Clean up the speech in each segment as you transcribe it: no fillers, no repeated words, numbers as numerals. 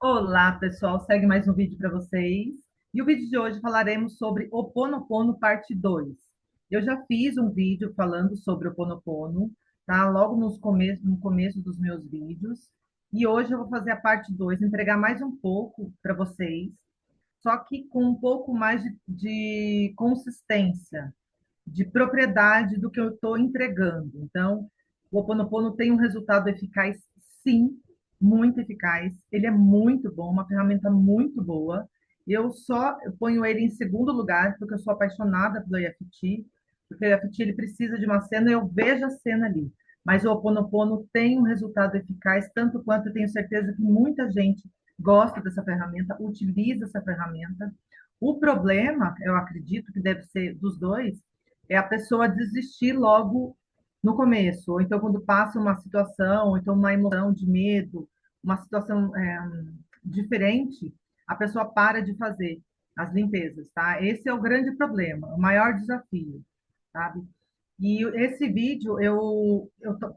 Olá, pessoal. Segue mais um vídeo para vocês. E o vídeo de hoje falaremos sobre Ho Oponopono parte 2. Eu já fiz um vídeo falando sobre Ho Oponopono, tá? Logo no começo dos meus vídeos. E hoje eu vou fazer a parte 2, entregar mais um pouco para vocês, só que com um pouco mais de consistência, de propriedade do que eu estou entregando. Então, o Ho Oponopono tem um resultado eficaz, sim, muito eficaz. Ele é muito bom, uma ferramenta muito boa. Eu ponho ele em segundo lugar, porque eu sou apaixonada pelo EFT, porque o EFT ele precisa de uma cena, eu vejo a cena ali. Mas o Ho Oponopono tem um resultado eficaz, tanto quanto eu tenho certeza que muita gente gosta dessa ferramenta, utiliza essa ferramenta. O problema, eu acredito que deve ser dos dois, é a pessoa desistir logo no começo, ou então quando passa uma situação, ou então uma emoção de medo, uma situação diferente, a pessoa para de fazer as limpezas, tá? Esse é o grande problema, o maior desafio, sabe? E esse vídeo eu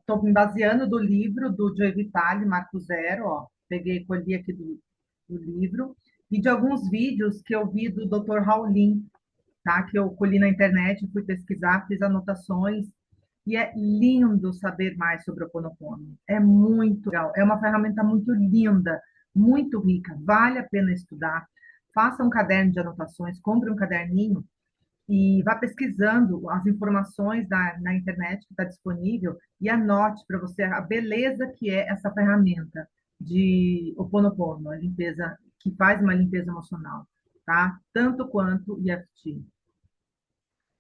tô me baseando do livro do Joe Vitale, Marco Zero, ó, peguei, colhi aqui do livro, e de alguns vídeos que eu vi do Dr. Raulin, tá? Que eu colhi na internet, fui pesquisar, fiz anotações, e é lindo saber mais sobre o Ho Oponopono. É muito legal, é uma ferramenta muito linda, muito rica, vale a pena estudar. Faça um caderno de anotações, compre um caderninho e vá pesquisando as informações na internet que está disponível e anote para você a beleza que é essa ferramenta de Ho Oponopono, a limpeza, que faz uma limpeza emocional, tá? Tanto quanto o EFT.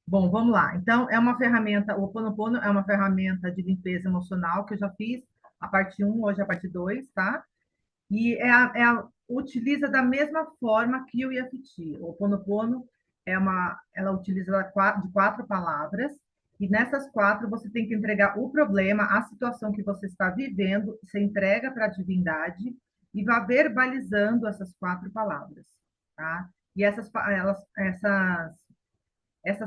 Bom, vamos lá. Então, é uma ferramenta, o Ho Oponopono é uma ferramenta de limpeza emocional que eu já fiz a parte um, hoje a parte 2, tá? E utiliza da mesma forma que o EFT. O Ho Oponopono ela utiliza de quatro palavras, e nessas quatro você tem que entregar o problema, a situação que você está vivendo, você entrega para a divindade e vai verbalizando essas quatro palavras, tá? E essa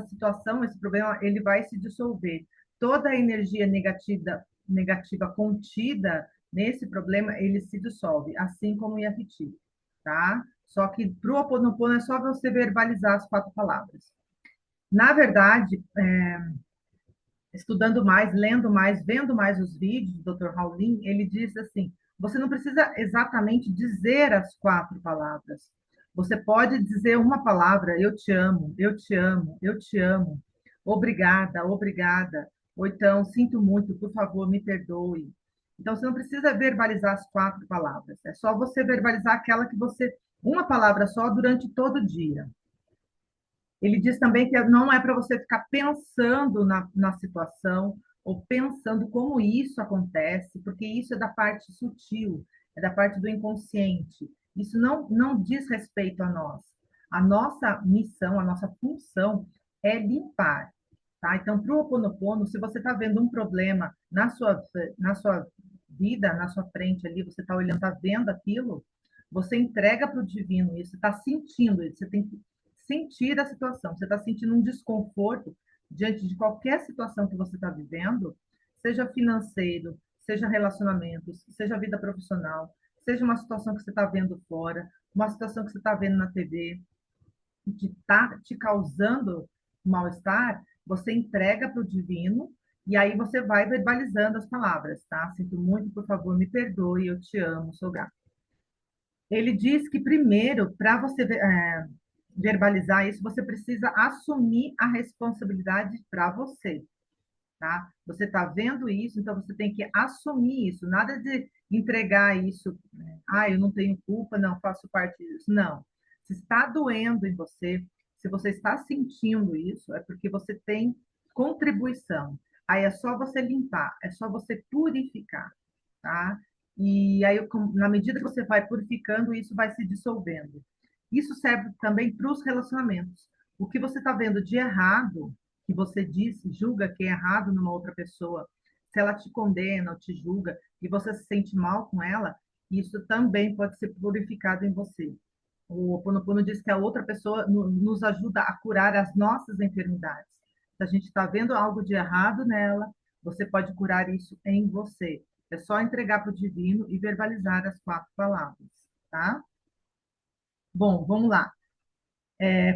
situação, esse problema, ele vai se dissolver. Toda a energia negativa contida nesse problema, ele se dissolve, assim como o EFT, tá? Só que para o Ho Oponopono é só você verbalizar as quatro palavras. Na verdade, estudando mais, lendo mais, vendo mais os vídeos do Dr. Raulin, ele diz assim: você não precisa exatamente dizer as quatro palavras. Você pode dizer uma palavra: eu te amo, eu te amo, eu te amo, obrigada, obrigada, ou então sinto muito, por favor, me perdoe. Então você não precisa verbalizar as quatro palavras. É só você verbalizar aquela que você, uma palavra só durante todo o dia. Ele diz também que não é para você ficar pensando na situação ou pensando como isso acontece, porque isso é da parte sutil, é da parte do inconsciente. Isso não diz respeito a nós. A nossa missão, a nossa função é limpar. Tá? Então, para o Ho Oponopono, se você está vendo um problema na sua vida, na sua frente ali, você está olhando, está vendo aquilo, você entrega para o divino isso, está sentindo isso, você tem que sentir a situação. Você está sentindo um desconforto diante de qualquer situação que você está vivendo, seja financeiro, seja relacionamentos, seja vida profissional, seja uma situação que você está vendo fora, uma situação que você está vendo na TV, que está te causando mal-estar, você entrega para o divino e aí você vai verbalizando as palavras, tá? Sinto muito, por favor, me perdoe, eu te amo, sou grato. Ele diz que primeiro, para você verbalizar isso, você precisa assumir a responsabilidade para você, tá? Você está vendo isso, então você tem que assumir isso. Nada de entregar isso, né? Ah, eu não tenho culpa, não faço parte disso. Não. Se está doendo em você, se você está sentindo isso, é porque você tem contribuição. Aí é só você limpar, é só você purificar, tá? E aí, na medida que você vai purificando, isso vai se dissolvendo. Isso serve também para os relacionamentos. O que você está vendo de errado, que você diz, julga que é errado numa outra pessoa, se ela te condena ou te julga e você se sente mal com ela, isso também pode ser purificado em você. O Ho Oponopono diz que a outra pessoa nos ajuda a curar as nossas enfermidades. Se a gente está vendo algo de errado nela, você pode curar isso em você. É só entregar para o divino e verbalizar as quatro palavras. tá? Bom, vamos lá.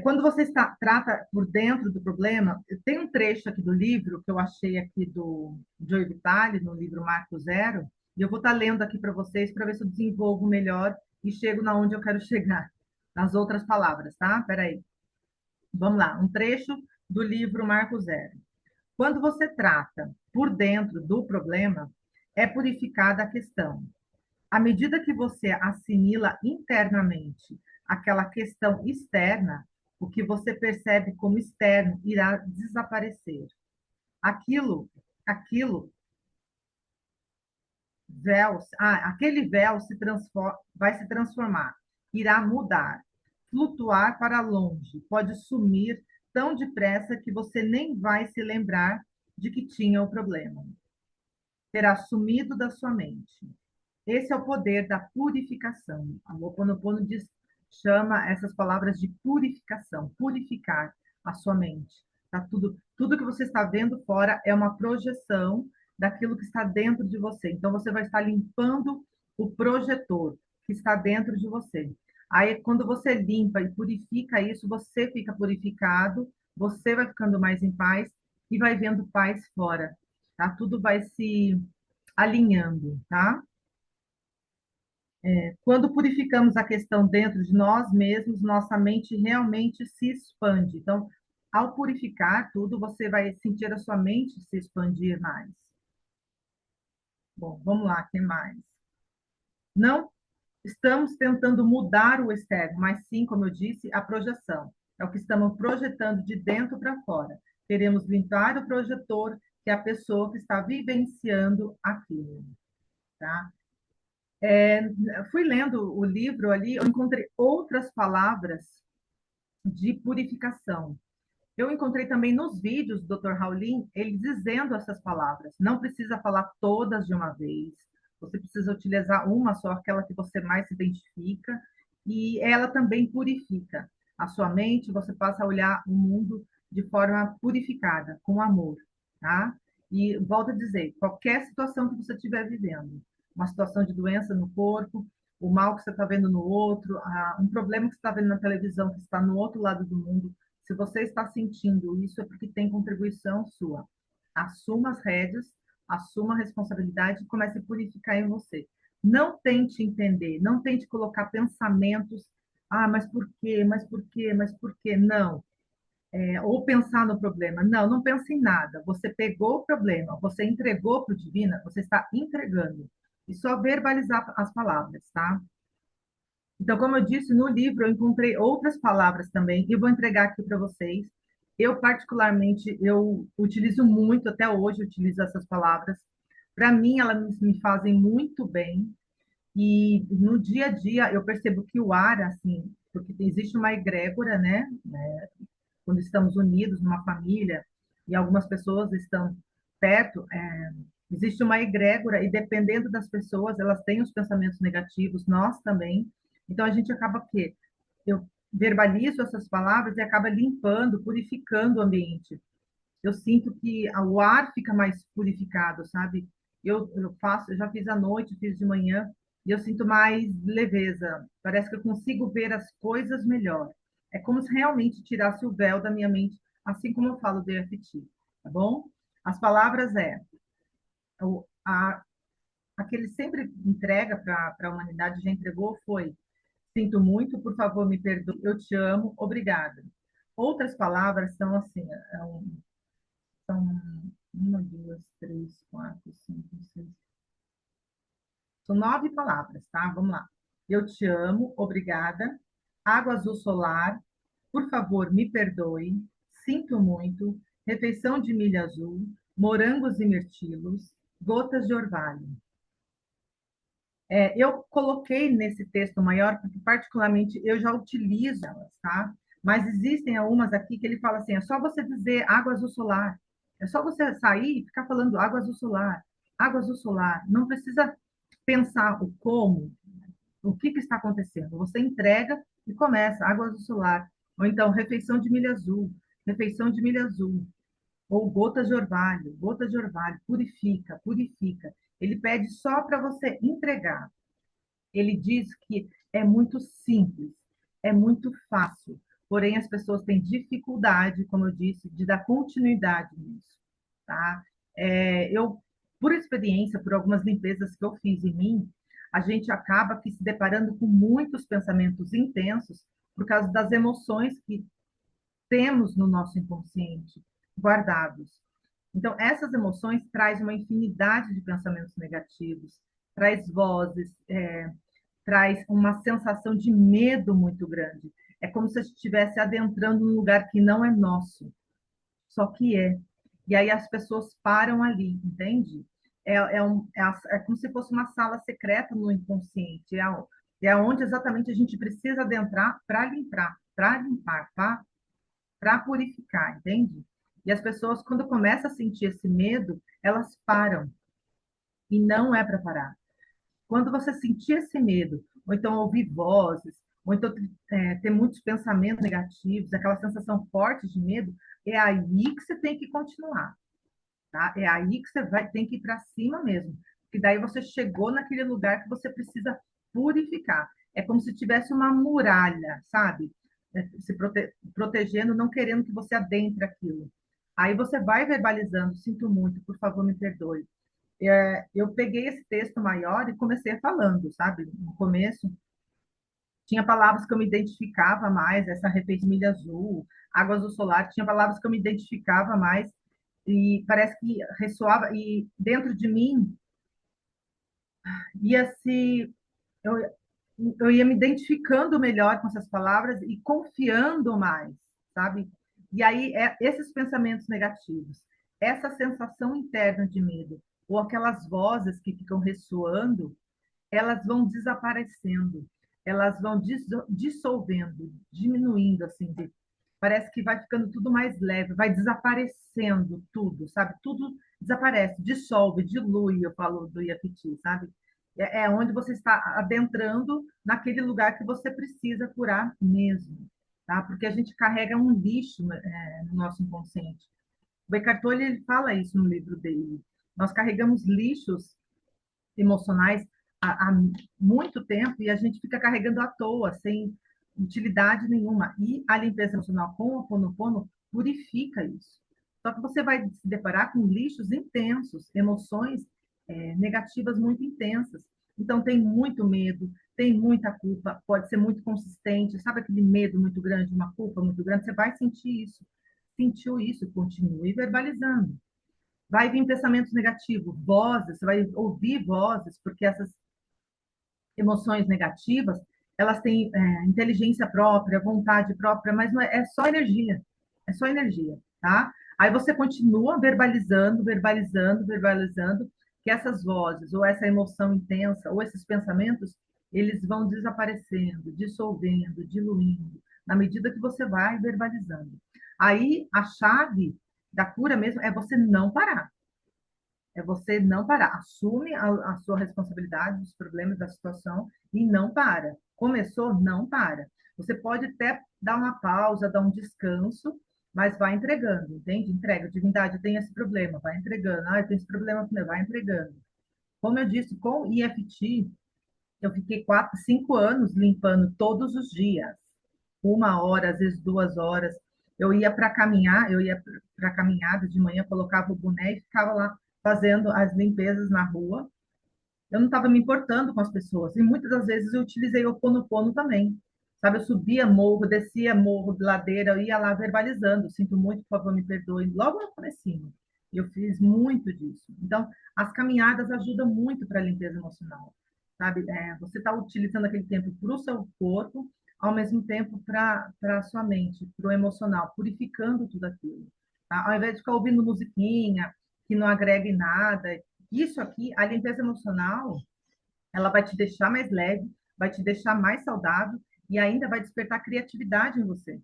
Quando você trata por dentro do problema, tem um trecho aqui do livro que eu achei aqui do Joe Vitale, no livro Marco Zero, e eu vou estar lendo aqui para vocês para ver se eu desenvolvo melhor e chego na onde eu quero chegar, nas outras palavras, tá? Peraí. Vamos lá, um trecho do livro Marco Zero. Quando você trata por dentro do problema, é purificada a questão. À medida que você assimila internamente aquela questão externa, o que você percebe como externo irá desaparecer. Aquilo, aquele véu vai se transformar, irá mudar, flutuar para longe, pode sumir tão depressa que você nem vai se lembrar de que tinha o problema. Terá sumido da sua mente. Esse é o poder da purificação. A Ho'oponopono chama essas palavras de purificação, purificar a sua mente. Tá tudo que você está vendo fora é uma projeção daquilo que está dentro de você. Então você vai estar limpando o projetor que está dentro de você. Aí quando você limpa e purifica isso, você fica purificado, você vai ficando mais em paz e vai vendo paz fora, tá? Tudo vai se alinhando, tá? Quando purificamos a questão dentro de nós mesmos, nossa mente realmente se expande. Então, ao purificar tudo, você vai sentir a sua mente se expandir mais. Bom, vamos lá, o que mais? Não estamos tentando mudar o externo, mas sim, como eu disse, a projeção. É o que estamos projetando de dentro para fora. Queremos limpar o projetor, que é a pessoa que está vivenciando aquilo, tá? Fui lendo o livro ali, eu encontrei outras palavras de purificação. Eu encontrei também nos vídeos do Dr. Raulin, ele dizendo essas palavras. Não precisa falar todas de uma vez. Você precisa utilizar uma só, aquela que você mais se identifica. E ela também purifica a sua mente. Você passa a olhar o mundo de forma purificada, com amor, tá? E volto a dizer, qualquer situação que você estiver vivendo, uma situação de doença no corpo, o mal que você está vendo no outro, um problema que você está vendo na televisão que está no outro lado do mundo, se você está sentindo isso, é porque tem contribuição sua. Assuma as rédeas, assuma a responsabilidade e comece a purificar em você. Não tente entender, não tente colocar pensamentos, mas por quê, mas por quê, mas por quê? Não. Ou pensar no problema. Não, não pense em nada. Você pegou o problema, você entregou para o divino, você está entregando. E só verbalizar as palavras, tá? Então, como eu disse, no livro eu encontrei outras palavras também, e vou entregar aqui para vocês. Eu, particularmente, eu utilizo muito, até hoje, utilizo essas palavras. Para mim, elas me fazem muito bem. E no dia a dia, eu percebo que o ar, assim, porque existe uma egrégora, né? Quando estamos unidos numa família e algumas pessoas estão perto, existe uma egrégora e dependendo das pessoas, elas têm os pensamentos negativos, nós também. Então a gente acaba que eu verbalizo essas palavras e acaba limpando, purificando o ambiente. Eu sinto que o ar fica mais purificado, sabe? Eu já fiz à noite, fiz de manhã, e eu sinto mais leveza. Parece que eu consigo ver as coisas melhor. É como se realmente tirasse o véu da minha mente, assim como eu falo do EFT, tá bom? As palavras o, a, a que ele sempre entrega para a humanidade, já entregou, foi: sinto muito, por favor, me perdoe, eu te amo, obrigada. Outras palavras são assim, são uma, duas, três, quatro, cinco, seis. São 9 palavras, tá? Vamos lá. Eu te amo, obrigada. Água azul solar, por favor, me perdoe. Sinto muito. Refeição de milho azul, morangos e mirtilos, gotas de orvalho. Eu coloquei nesse texto maior, porque particularmente eu já utilizo elas, tá? Mas existem algumas aqui que ele fala assim: é só você dizer água azul solar, é só você sair e ficar falando água azul solar, água azul solar. Não precisa pensar o como, o que está acontecendo. Você entrega e começa água azul solar. Ou então, refeição de milho azul, ou gotas de orvalho, purifica, purifica. Ele pede só para você entregar. Ele diz que é muito simples, é muito fácil, porém as pessoas têm dificuldade, como eu disse, de dar continuidade nisso, tá? Eu, por experiência, por algumas limpezas que eu fiz em mim, a gente acaba aqui se deparando com muitos pensamentos intensos por causa das emoções que temos no nosso inconsciente guardados. Então, essas emoções trazem uma infinidade de pensamentos negativos, traz vozes, traz uma sensação de medo muito grande. É como se a gente estivesse adentrando num lugar que não é nosso, só que é. E aí as pessoas param ali, entende? É como se fosse uma sala secreta no inconsciente. É onde exatamente a gente precisa adentrar para limpar, para purificar, entende? E as pessoas, quando começam a sentir esse medo, elas param. E não é para parar. Quando você sentir esse medo, ou então ouvir vozes, ou então ter muitos pensamentos negativos, aquela sensação forte de medo, é aí que você tem que continuar, tá? É aí que você tem que ir para cima mesmo. Porque daí você chegou naquele lugar que você precisa purificar. É como se tivesse uma muralha, sabe? Se protegendo, não querendo que você adentre aquilo. Aí você vai verbalizando, sinto muito, por favor, me perdoe. Eu peguei esse texto maior e comecei falando, sabe? No começo, tinha palavras que eu me identificava mais, essa repente milha azul, água azul solar, tinha palavras que eu me identificava mais e parece que ressoava, e dentro de mim ia se. Eu, eu ia me identificando melhor com essas palavras e confiando mais, sabe? E aí, esses pensamentos negativos, essa sensação interna de medo, ou aquelas vozes que ficam ressoando, elas vão desaparecendo, elas vão dissolvendo, diminuindo, assim, parece que vai ficando tudo mais leve, vai desaparecendo tudo, sabe? Tudo desaparece, dissolve, dilui, eu falo do IFT, sabe? É onde você está adentrando naquele lugar que você precisa curar mesmo, tá? Porque a gente carrega um lixo, no nosso inconsciente. O Eckhart Tolle, ele fala isso no livro dele. Nós carregamos lixos emocionais há muito tempo e a gente fica carregando à toa, sem utilidade nenhuma. E a limpeza emocional com o Ho'oponopono purifica isso. Só que você vai se deparar com lixos intensos, emoções negativas muito intensas. Então, tem muito medo, tem muita culpa, pode ser muito consistente. Sabe aquele medo muito grande, uma culpa muito grande? Você vai sentir isso. Sentiu isso, continue verbalizando. Vai vir pensamentos negativos, vozes, você vai ouvir vozes, porque essas emoções negativas, elas têm inteligência própria, vontade própria, mas não é só energia, é só energia, tá? Aí você continua verbalizando, verbalizando, verbalizando, que essas vozes, ou essa emoção intensa, ou esses pensamentos, eles vão desaparecendo, dissolvendo, diluindo, na medida que você vai verbalizando. Aí a chave da cura mesmo é você não parar. É você não parar. Assume a sua responsabilidade dos problemas da situação e não para. Começou, não para. Você pode até dar uma pausa, dar um descanso, mas vai entregando, entende? Entrega. Divindade, tem esse problema, vai entregando. Ah, eu tenho esse problema, vai entregando. Como eu disse, com o EFT, eu fiquei 4, 5 anos limpando todos os dias. 1 hora, às vezes 2 horas. Eu ia para caminhar, eu ia para caminhada de manhã, colocava o boné e ficava lá fazendo as limpezas na rua. Eu não estava me importando com as pessoas. E muitas das vezes eu utilizei o Ponopono também. Sabe, eu subia morro, descia morro, ladeira, eu ia lá verbalizando. Sinto muito, por favor, me perdoe. Logo no comecinho, eu fiz muito disso. Então, as caminhadas ajudam muito para a limpeza emocional. Sabe, você está utilizando aquele tempo para o seu corpo, ao mesmo tempo para a sua mente, para o emocional, purificando tudo aquilo. Tá? Ao invés de ficar ouvindo musiquinha, que não agrega em nada, isso aqui, a limpeza emocional, ela vai te deixar mais leve, vai te deixar mais saudável e ainda vai despertar criatividade em você.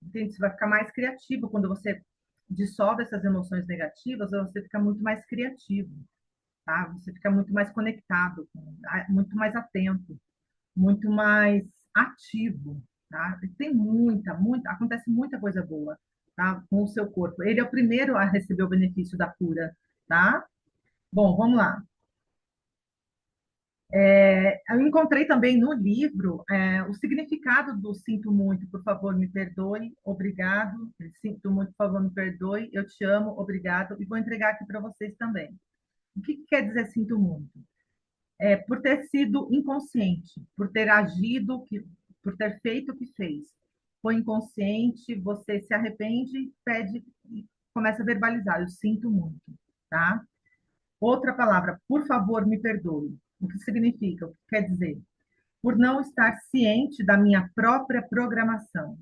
Entende? Você vai ficar mais criativo quando você dissolve essas emoções negativas, você fica muito mais criativo, tá? Você fica muito mais conectado, muito mais atento, muito mais ativo, tá? Tem acontece muita coisa boa, tá? Com o seu corpo. Ele é o primeiro a receber o benefício da cura, tá? Bom, vamos lá. Eu encontrei também no livro o significado do sinto muito, por favor, me perdoe, obrigado, sinto muito, por favor, me perdoe, eu te amo, obrigado, e vou entregar aqui para vocês também. O que quer dizer sinto muito? Por ter sido inconsciente, por ter agido, por ter feito o que fez. Foi inconsciente, você se arrepende, pede e começa a verbalizar, eu sinto muito, tá? Outra palavra, por favor, me perdoe. O que significa? O que quer dizer? Por não estar ciente da minha própria programação,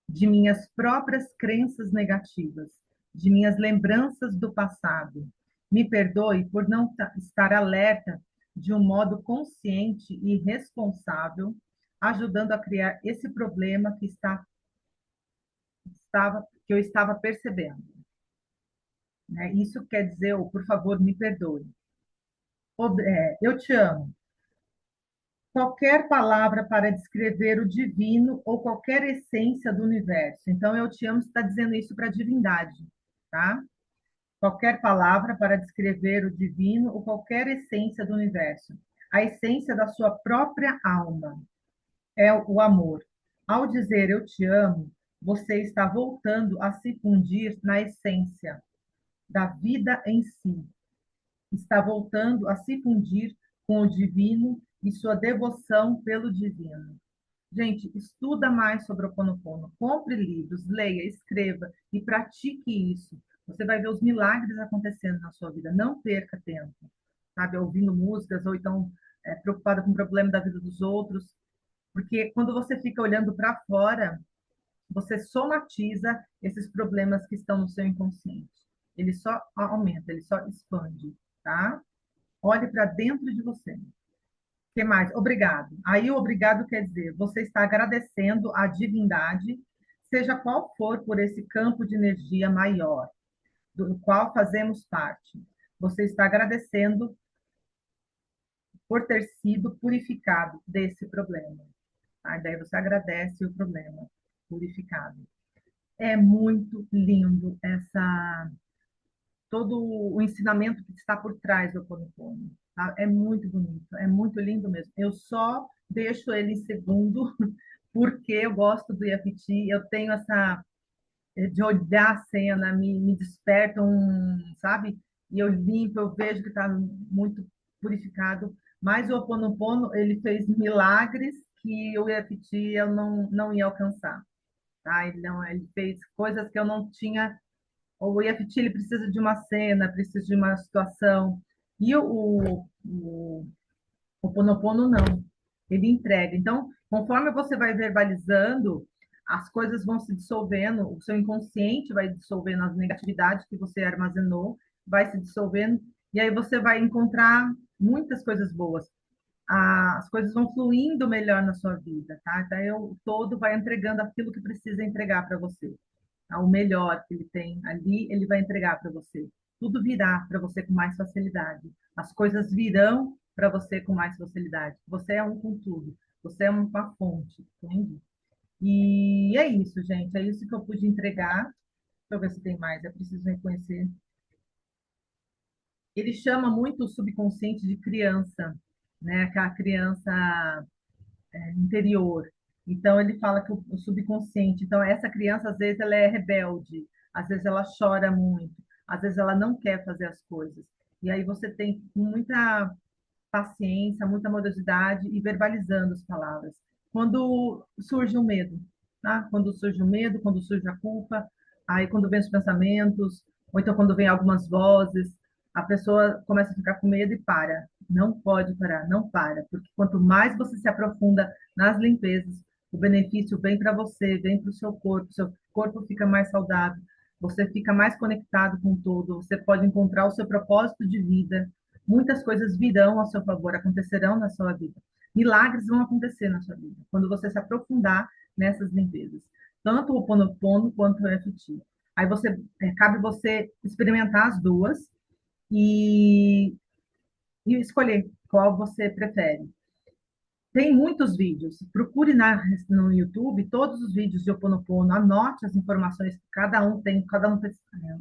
de minhas próprias crenças negativas, de minhas lembranças do passado. Me perdoe por não estar alerta de um modo consciente e responsável, ajudando a criar esse problema que eu estava percebendo. Né? Isso quer dizer, por favor, me perdoe. Eu te amo. Qualquer palavra para descrever o divino ou qualquer essência do universo. Então, eu te amo está dizendo isso para a divindade, tá? Qualquer palavra para descrever o divino ou qualquer essência do universo. A essência da sua própria alma é o amor. Ao dizer eu te amo, você está voltando a se fundir na essência da vida em si. Está voltando a se fundir com o divino e sua devoção pelo divino. Gente, estuda mais sobre o Ho Oponopono, compre livros, leia, escreva e pratique isso. Você vai ver os milagres acontecendo na sua vida. Não perca tempo, sabe, ouvindo músicas ou então preocupada com o problema da vida dos outros, porque quando você fica olhando para fora, você somatiza esses problemas que estão no seu inconsciente. Ele só aumenta, ele só expande, tá? Olhe para dentro de você. O que mais? Obrigado. Aí o obrigado quer dizer, você está agradecendo à divindade, seja qual for por esse campo de energia maior, do qual fazemos parte. Você está agradecendo por ter sido purificado desse problema. Tá? Daí você agradece o problema purificado. É muito lindo todo o ensinamento que está por trás do Ho Oponopono. Tá? É muito bonito, é muito lindo mesmo. Eu só deixo ele em segundo porque eu gosto do EFT, eu tenho essa de olhar a cena, me desperta sabe? E eu limpo, eu vejo que está muito purificado. Mas o Ho Oponopono, ele fez milagres que o EFT eu não ia alcançar. Tá? Ele fez coisas que eu não tinha. O EFT ele precisa de uma cena, precisa de uma situação. E o Ponopono não. Ele entrega. Então, conforme você vai verbalizando, as coisas vão se dissolvendo, o seu inconsciente vai dissolvendo as negatividades que você armazenou, vai se dissolvendo, e aí você vai encontrar muitas coisas boas. As coisas vão fluindo melhor na sua vida, tá? Então, o todo vai entregando aquilo que precisa entregar para você. Tá? O melhor que ele tem ali, ele vai entregar para você. Tudo virá para você com mais facilidade. As coisas virão para você com mais facilidade. Você é um com tudo. Você é uma fonte, entende? E é isso, gente. É isso que eu pude entregar. Deixa eu ver se tem mais. É preciso reconhecer. Ele chama muito o subconsciente de criança, né? Aquela criança interior. Então, ele fala que o subconsciente. Então, essa criança, às vezes, ela é rebelde, às vezes, ela chora muito, às vezes, ela não quer fazer as coisas. E aí, você tem muita paciência, muita amorosidade e verbalizando as palavras. Quando surge o medo, tá? Quando surge o medo, quando surge a culpa, aí quando vem os pensamentos, ou então quando vem algumas vozes, a pessoa começa a ficar com medo e para. Não pode parar, não para, porque quanto mais você se aprofunda nas limpezas, o benefício vem para você, vem para o seu corpo fica mais saudável, você fica mais conectado com tudo, você pode encontrar o seu propósito de vida, muitas coisas virão ao seu favor, acontecerão na sua vida. Milagres vão acontecer na sua vida, quando você se aprofundar nessas limpezas. Tanto o Ho Oponopono quanto o EFT. Aí cabe você experimentar as duas e, e escolher qual você prefere. Tem muitos vídeos. Procure no YouTube todos os vídeos de Ho Oponopono, anote as informações que cada um tem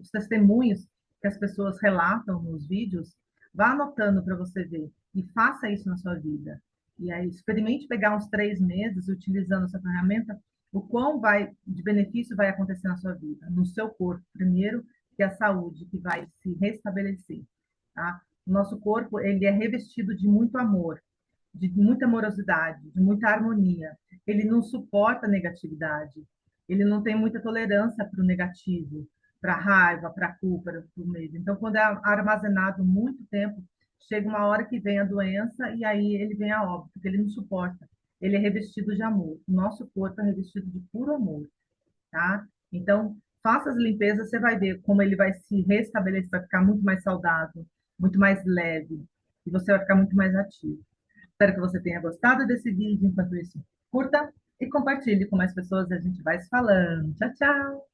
os testemunhos que as pessoas relatam nos vídeos. Vá anotando para você ver. e faça isso na sua vida. E aí, experimente pegar uns 3 meses utilizando essa ferramenta, o quão de benefício vai acontecer na sua vida, no seu corpo, primeiro, que é a saúde, que vai se restabelecer, tá? O nosso corpo, ele é revestido de muito amor, de muita amorosidade, de muita harmonia. Ele não suporta negatividade, ele não tem muita tolerância para o negativo, para a raiva, para a culpa, para o medo. Então, quando é armazenado muito tempo, chega uma hora que vem a doença e aí ele vem a óbito, porque ele não suporta. Ele é revestido de amor. O nosso corpo é revestido de puro amor, tá? Então, faça as limpezas, você vai ver como ele vai se restabelecer, vai ficar muito mais saudável, muito mais leve, e você vai ficar muito mais ativo. Espero que você tenha gostado desse vídeo. Enquanto isso, curta e compartilhe com mais pessoas. A gente vai se falando. Tchau, tchau!